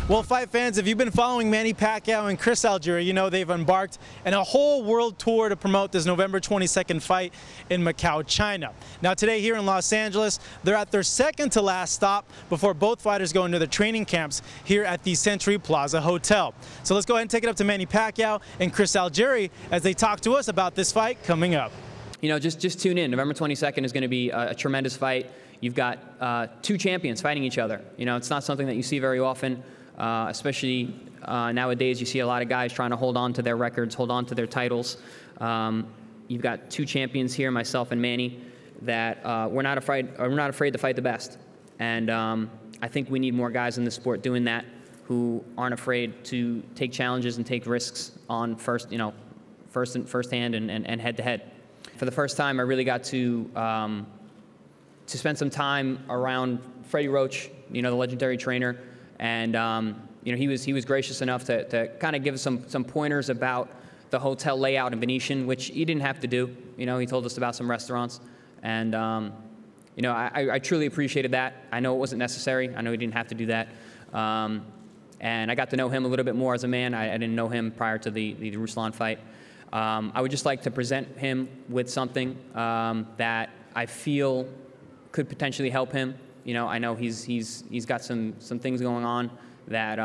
Well, fight fans, if you've been following Manny Pacquiao and Chris Algieri, you know they've embarked on a whole world tour to promote this November 22nd fight in Macao, China. Now today here in Los Angeles, they're at their second to last stop before both fighters go into their training camps here at the Century Plaza Hotel. So let's go ahead and take it up to Manny Pacquiao and Chris Algieri as they talk to us about this fight coming up. You know, just tune in. November 22nd is going to be a tremendous fight. You've got two champions fighting each other. You know, it's not something that you see very often. Especially nowadays, you see a lot of guys trying to hold on to their records, hold on to their titles. You've got two champions here, myself and Manny, that we're not afraid to fight the best. And I think we need more guys in the sport doing that, who aren't afraid to take challenges and take risks on first hand and head to head. For the first time, I really got to spend some time around Freddie Roach, you know, the legendary trainer. And you know, he was gracious enough to kind of give us some pointers about the hotel layout in Venetian, which he didn't have to do. You know, he told us about some restaurants, and you know, I truly appreciated that. I know it wasn't necessary. I know he didn't have to do that. And I got to know him a little bit more as a man. I didn't know him prior to the Ruslan fight. I would just like to present him with something that I feel could potentially help him. You know, I know he's got some things going on that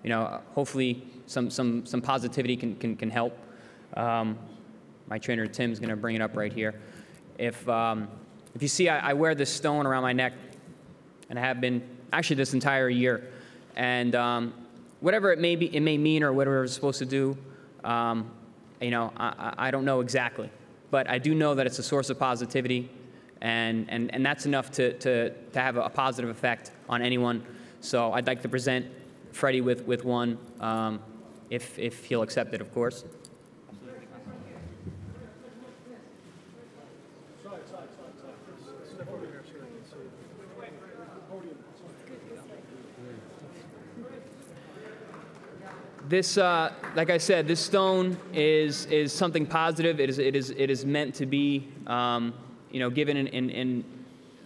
you know, hopefully some positivity can help. My trainer Tim's going to bring it up right here. If you see, I wear this stone around my neck, and I have been actually this entire year. And whatever it may mean or whatever it's supposed to do, you know, I don't know exactly, but I do know that it's a source of positivity. And that's enough to have a positive effect on anyone. So I'd like to present Freddie with one, if he'll accept it, of course. This, like I said, this stone is something positive. It is meant to be. You know, given in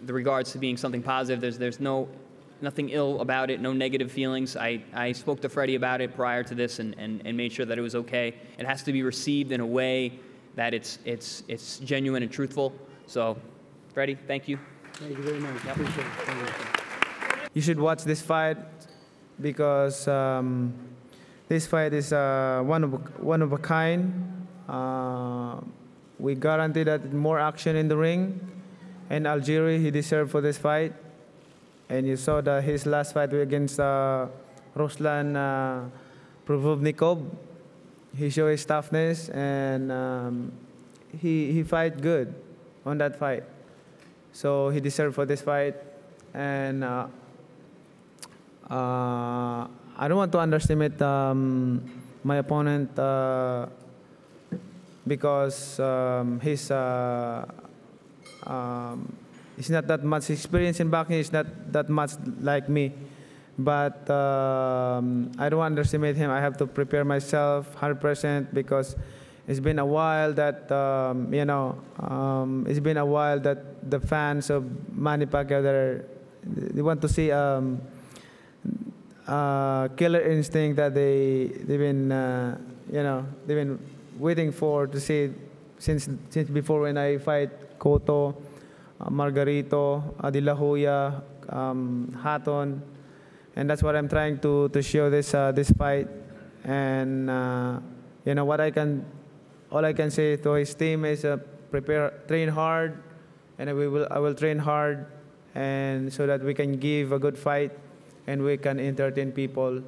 the regards to being something positive, there's nothing ill about it, no negative feelings. I spoke to Freddie about it prior to this and made sure that it was okay. It has to be received in a way that it's genuine and truthful. So, Freddie, thank you. Thank you very much. Yep. Appreciate it. Thank you. You should watch this fight because this fight is one of a kind. We guarantee that more action in the ring, and Algieri, he deserved for this fight. And you saw his last fight against Ruslan Provovnikov. He showed his toughness, and he fight good on that fight. So he deserved for this fight. And I don't want to underestimate my opponent. Because he's not that much experience in boxing. He's not that much like me. But I don't underestimate him. I have to prepare myself 100% because it's been a while that you know, it's been a while that the fans of Manny Pacquiao, they want to see killer instinct that they've been you know, they've been waiting for to see since before when I fight Cotto, Margarito, De La Hoya, Hatton, and that's what I'm trying to show this fight. And you know what all I can say to his team is train hard, and I will train hard, and so that we can give a good fight and we can entertain people,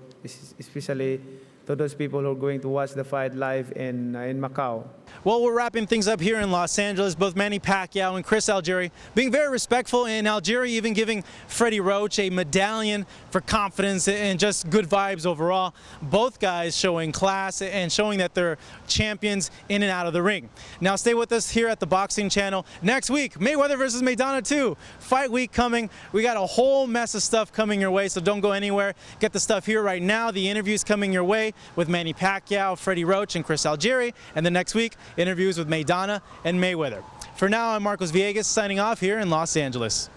especially to those people who are going to watch the fight live in Macau. Well, we're wrapping things up here in Los Angeles. Both Manny Pacquiao and Chris Algieri being very respectful, and Algieri even giving Freddie Roach a medallion for confidence and just good vibes overall. Both guys showing class and showing that they're champions in and out of the ring. Now stay with us here at the Boxing Channel. Next week, Mayweather versus Maidana 2. Fight week coming. We got a whole mess of stuff coming your way, so don't go anywhere. Get the stuff here right now. The interviews coming your way with Manny Pacquiao, Freddie Roach, and Chris Algieri. And then next week, interviews with Maidana and Mayweather. For now, I'm Marcos Villegas signing off here in Los Angeles.